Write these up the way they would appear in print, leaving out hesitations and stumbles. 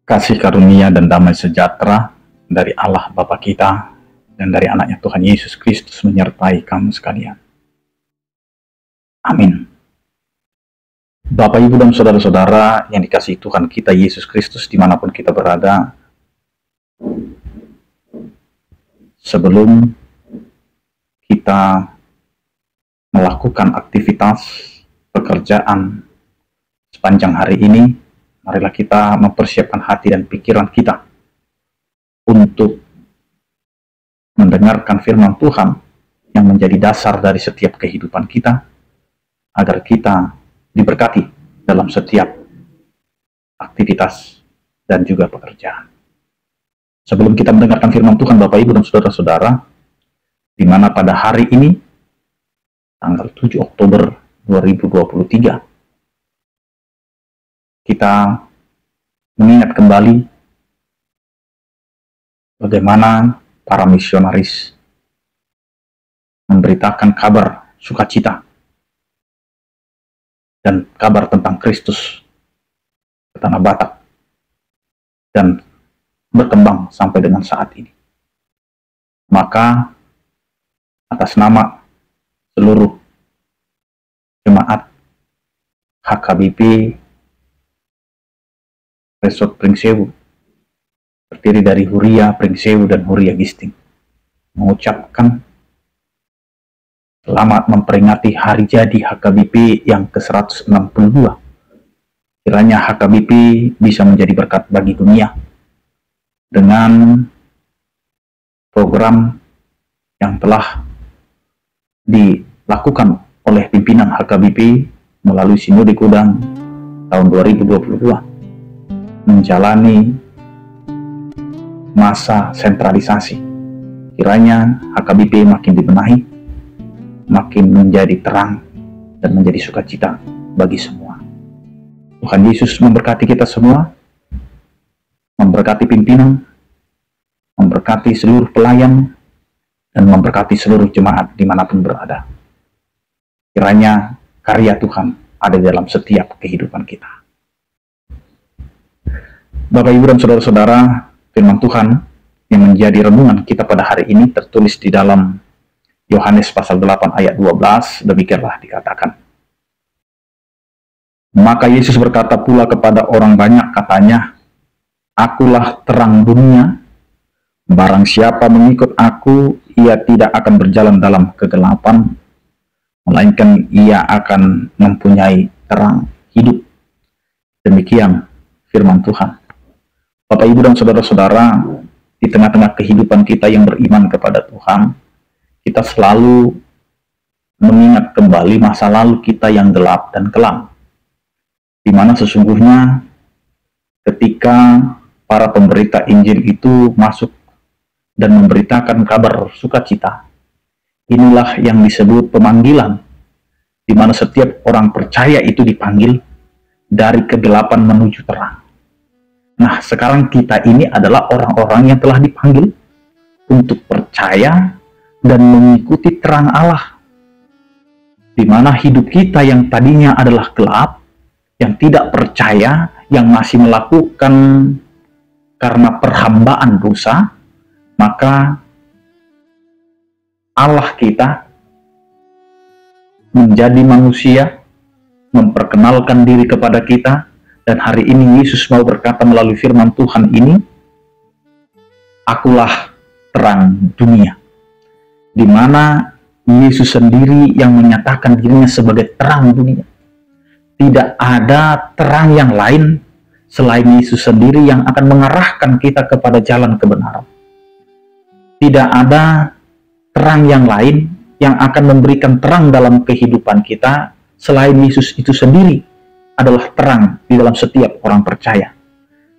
Kasih karunia dan damai sejahtera dari Allah Bapa kita dan dari anaknya Tuhan Yesus Kristus menyertai kamu sekalian. Amin. Bapak, Ibu, dan saudara-saudara yang dikasihi Tuhan kita Yesus Kristus dimanapun kita berada, sebelum kita melakukan aktivitas pekerjaan sepanjang hari ini, marilah kita mempersiapkan hati dan pikiran kita untuk mendengarkan firman Tuhan yang menjadi dasar dari setiap kehidupan kita, agar kita diberkati dalam setiap aktivitas dan juga pekerjaan. Sebelum kita mendengarkan firman Tuhan, Bapak, Ibu, dan saudara-saudara, di mana pada hari ini, tanggal 7 Oktober 2023, kita mengingat kembali bagaimana para misionaris memberitakan kabar sukacita dan kabar tentang Kristus ke tanah Batak dan berkembang sampai dengan saat ini. Maka atas nama seluruh jemaat HKBP Resort Pringsewu, terdiri dari Huria Pringsewu dan Huria Gisting, mengucapkan selamat memperingati hari jadi HKBP yang ke-162. Kiranya HKBP bisa menjadi berkat bagi dunia dengan program yang telah dilakukan oleh pimpinan HKBP melalui Sinode Kudang tahun 2022, menjalani masa sentralisasi. Kiranya HKBP makin dibenahi, makin menjadi terang dan menjadi sukacita bagi semua. Tuhan Yesus memberkati kita semua, memberkati pimpinan, memberkati seluruh pelayan, dan memberkati seluruh jemaat dimanapun berada. Kiranya karya Tuhan ada dalam setiap kehidupan kita. Bapak, Ibu, dan saudara-saudara, firman Tuhan yang menjadi renungan kita pada hari ini tertulis di dalam Yohanes pasal 8 ayat 12, demikianlah dikatakan. Maka Yesus berkata pula kepada orang banyak, katanya, Akulah terang dunia, barang siapa mengikut aku, ia tidak akan berjalan dalam kegelapan, melainkan ia akan mempunyai terang hidup. Demikian firman Tuhan. Bapak, Ibu, dan saudara-saudara, di tengah-tengah kehidupan kita yang beriman kepada Tuhan, kita selalu mengingat kembali masa lalu kita yang gelap dan kelam, di mana sesungguhnya ketika para pemberita Injil itu masuk dan memberitakan kabar sukacita, inilah yang disebut pemanggilan, di mana setiap orang percaya itu dipanggil dari kegelapan menuju terang. Nah, sekarang kita ini adalah orang-orang yang telah dipanggil untuk percaya dan mengikuti terang Allah, di mana hidup kita yang tadinya adalah gelap, yang tidak percaya, yang masih melakukan karena perhambaan dosa, maka Allah kita menjadi manusia, memperkenalkan diri kepada kita. Dan hari ini Yesus mau berkata melalui firman Tuhan ini, Akulah terang dunia. Di mana Yesus sendiri yang menyatakan dirinya sebagai terang dunia. Tidak ada terang yang lain selain Yesus sendiri yang akan mengarahkan kita kepada jalan kebenaran. Tidak ada terang yang lain yang akan memberikan terang dalam kehidupan kita selain Yesus itu sendiri adalah terang di dalam setiap orang percaya.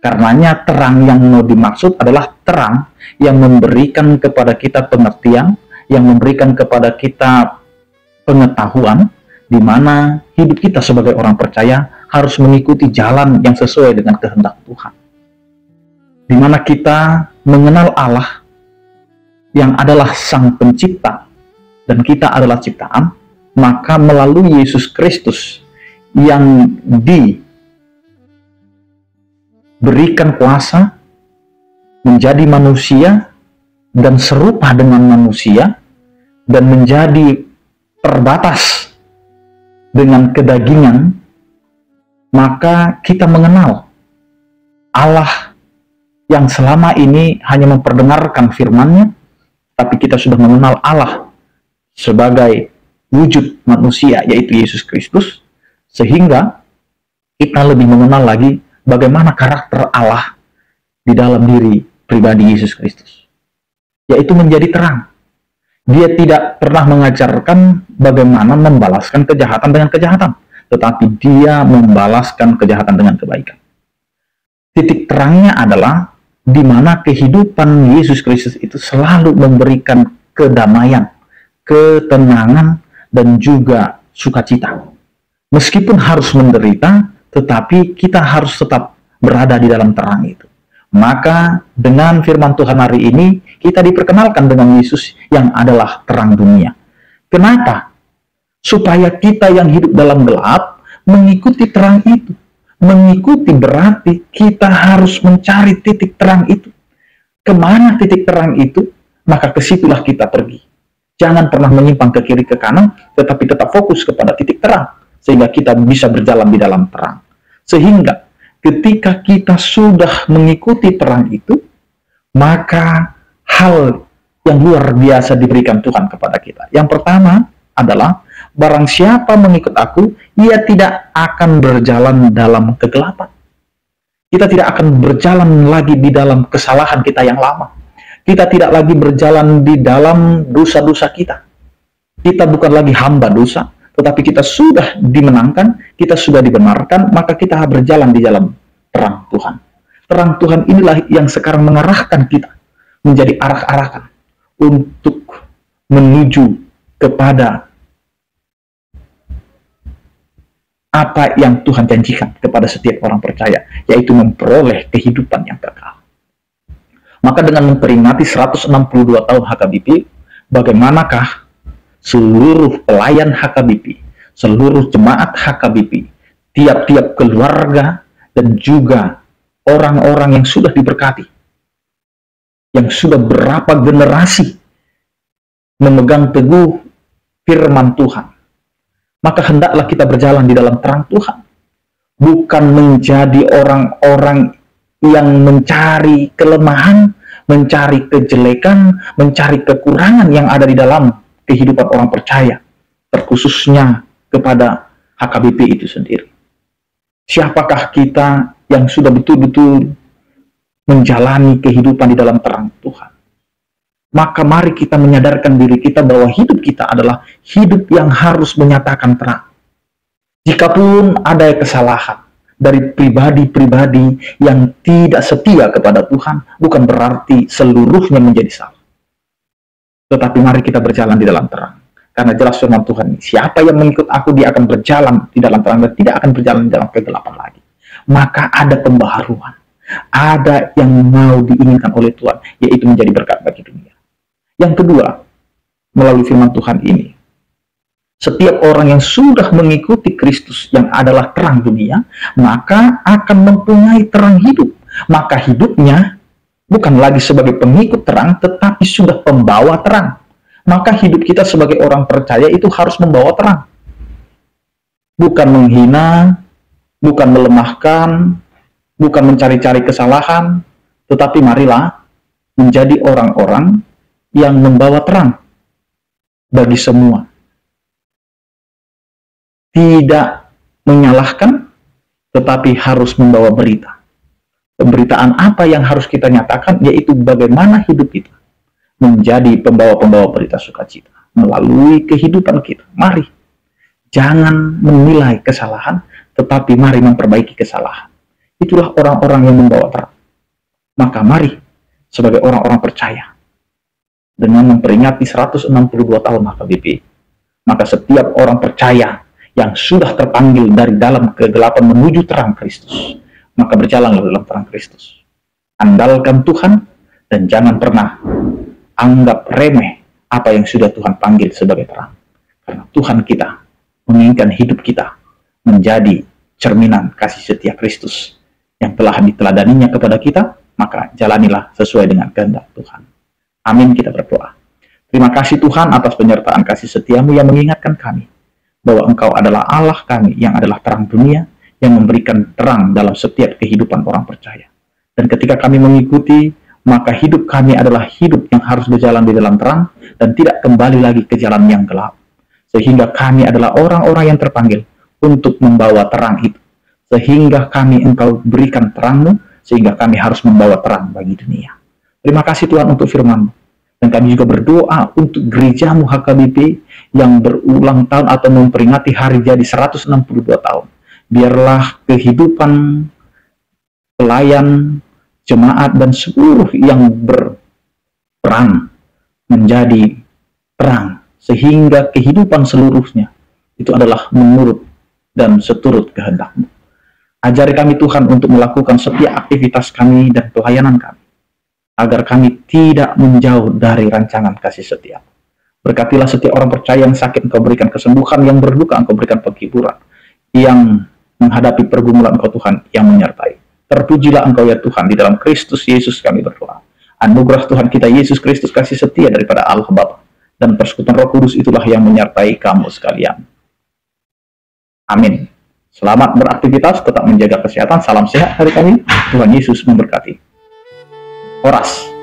Karenanya terang yang mau dimaksud adalah terang yang memberikan kepada kita pengertian, yang memberikan kepada kita pengetahuan, di mana hidup kita sebagai orang percaya harus mengikuti jalan yang sesuai dengan kehendak Tuhan. Di mana kita mengenal Allah yang adalah Sang Pencipta dan kita adalah ciptaan, maka melalui Yesus Kristus yang berikan kuasa menjadi manusia dan serupa dengan manusia, dan menjadi terbatas dengan kedagingan, maka kita mengenal Allah yang selama ini hanya memperdengarkan firman-Nya, tapi kita sudah mengenal Allah sebagai wujud manusia, yaitu Yesus Kristus, sehingga kita lebih mengenal lagi bagaimana karakter Allah di dalam diri pribadi Yesus Kristus, yaitu menjadi terang. Dia tidak pernah mengajarkan bagaimana membalaskan kejahatan dengan kejahatan, tetapi dia membalaskan kejahatan dengan kebaikan. Titik terangnya adalah di mana kehidupan Yesus Kristus itu selalu memberikan kedamaian, ketenangan, dan juga sukacita. Meskipun harus menderita, tetapi kita harus tetap berada di dalam terang itu. Maka dengan firman Tuhan hari ini, kita diperkenalkan dengan Yesus yang adalah terang dunia. Kenapa? Supaya kita yang hidup dalam gelap mengikuti terang itu. Mengikuti berarti kita harus mencari titik terang itu. Kemana titik terang itu? Maka kesitulah kita pergi. Jangan pernah menyimpang ke kiri ke kanan, tetapi tetap fokus kepada titik terang, sehingga kita bisa berjalan di dalam terang. Sehingga ketika kita sudah mengikuti terang itu, maka hal yang luar biasa diberikan Tuhan kepada kita. Yang pertama adalah, barang siapa mengikut aku, ia tidak akan berjalan dalam kegelapan. Kita tidak akan berjalan lagi di dalam kesalahan kita yang lama. Kita tidak lagi berjalan di dalam dosa-dosa kita. Kita bukan lagi hamba dosa, tetapi kita sudah dimenangkan, kita sudah dibenarkan, maka kita berjalan di dalam terang Tuhan. Terang Tuhan inilah yang sekarang mengarahkan kita menjadi arak-arakan untuk menuju kepada apa yang Tuhan janjikan kepada setiap orang percaya, yaitu memperoleh kehidupan yang kekal. Maka dengan memperingati 162 tahun HKBP, bagaimanakah seluruh pelayan HKBP, seluruh jemaat HKBP, tiap-tiap keluarga, dan juga orang-orang yang sudah diberkati, yang sudah berapa generasi memegang teguh firman Tuhan, maka hendaklah kita berjalan di dalam terang Tuhan, bukan menjadi orang-orang yang mencari kelemahan, mencari kejelekan, mencari kekurangan yang ada di dalam kehidupan orang percaya, terkhususnya kepada HKBP itu sendiri. Siapakah kita yang sudah betul-betul menjalani kehidupan di dalam terang Tuhan? Maka mari kita menyadarkan diri kita bahwa hidup kita adalah hidup yang harus menyatakan terang. Jikapun ada kesalahan dari pribadi-pribadi yang tidak setia kepada Tuhan, bukan berarti seluruhnya menjadi salah. Tetapi mari kita berjalan di dalam terang. Karena jelas firman Tuhan, siapa yang mengikut aku, dia akan berjalan di dalam terang dan tidak akan berjalan di dalam kegelapan lagi. Maka ada pembaharuan. Ada yang mau diinginkan oleh Tuhan, yaitu menjadi berkat bagi dunia. Yang kedua, melalui firman Tuhan ini, setiap orang yang sudah mengikuti Kristus yang adalah terang dunia, maka akan mempunyai terang hidup. Maka hidupnya bukan lagi sebagai pengikut terang, tetapi sudah pembawa terang. Maka hidup kita sebagai orang percaya itu harus membawa terang. Bukan menghina, bukan melemahkan, bukan mencari-cari kesalahan, tetapi marilah menjadi orang-orang yang membawa terang bagi semua. Tidak menyalahkan, tetapi harus membawa berita. Pemberitaan apa yang harus kita nyatakan, yaitu bagaimana hidup kita menjadi pembawa-pembawa berita sukacita melalui kehidupan kita. Mari, jangan menilai kesalahan, tetapi mari memperbaiki kesalahan. Itulah orang-orang yang membawa terang. Maka mari, sebagai orang-orang percaya, dengan memperingati 162 tahun HKBP, maka setiap orang percaya yang sudah terpanggil dari dalam kegelapan menuju terang Kristus, maka berjalanlah dalam terang Kristus. Andalkan Tuhan dan jangan pernah anggap remeh apa yang sudah Tuhan panggil sebagai terang. Karena Tuhan kita menginginkan hidup kita menjadi cerminan kasih setia Kristus yang telah diteladaninya kepada kita, maka jalanilah sesuai dengan kehendak Tuhan. Amin, kita berdoa. Terima kasih Tuhan atas penyertaan kasih setiamu yang mengingatkan kami bahwa Engkau adalah Allah kami yang adalah terang dunia, yang memberikan terang dalam setiap kehidupan orang percaya. Dan ketika kami mengikuti, maka hidup kami adalah hidup yang harus berjalan di dalam terang dan tidak kembali lagi ke jalan yang gelap. Sehingga kami adalah orang-orang yang terpanggil untuk membawa terang itu. Sehingga kami Engkau berikan terang-Mu, sehingga kami harus membawa terang bagi dunia. Terima kasih Tuhan untuk firman-Mu. Dan kami juga berdoa untuk gerejamu HKBP yang berulang tahun atau memperingati hari jadi 162 tahun. Biarlah kehidupan pelayan, jemaat, dan seluruh yang berperan menjadi terang. Sehingga kehidupan seluruhnya itu adalah menurut dan seturut kehendak-Mu. Ajari kami Tuhan untuk melakukan setiap aktivitas kami dan pelayanan kami, agar kami tidak menjauh dari rancangan kasih setia. Berkatilah setiap orang percaya yang sakit, Engkau berikan kesembuhan, yang berduka Engkau berikan penghiburan, yang menghadapi pergumulan Engkau Tuhan yang menyertai. Terpujilah Engkau ya Tuhan, di dalam Kristus Yesus kami berdoa. Anugerah Tuhan kita Yesus Kristus, kasih setia daripada Allah Bapa, dan persekutuan Roh Kudus itulah yang menyertai kamu sekalian. Amin. Selamat beraktivitas, tetap menjaga kesehatan. Salam sehat dari kami. Tuhan Yesus memberkati. Horas.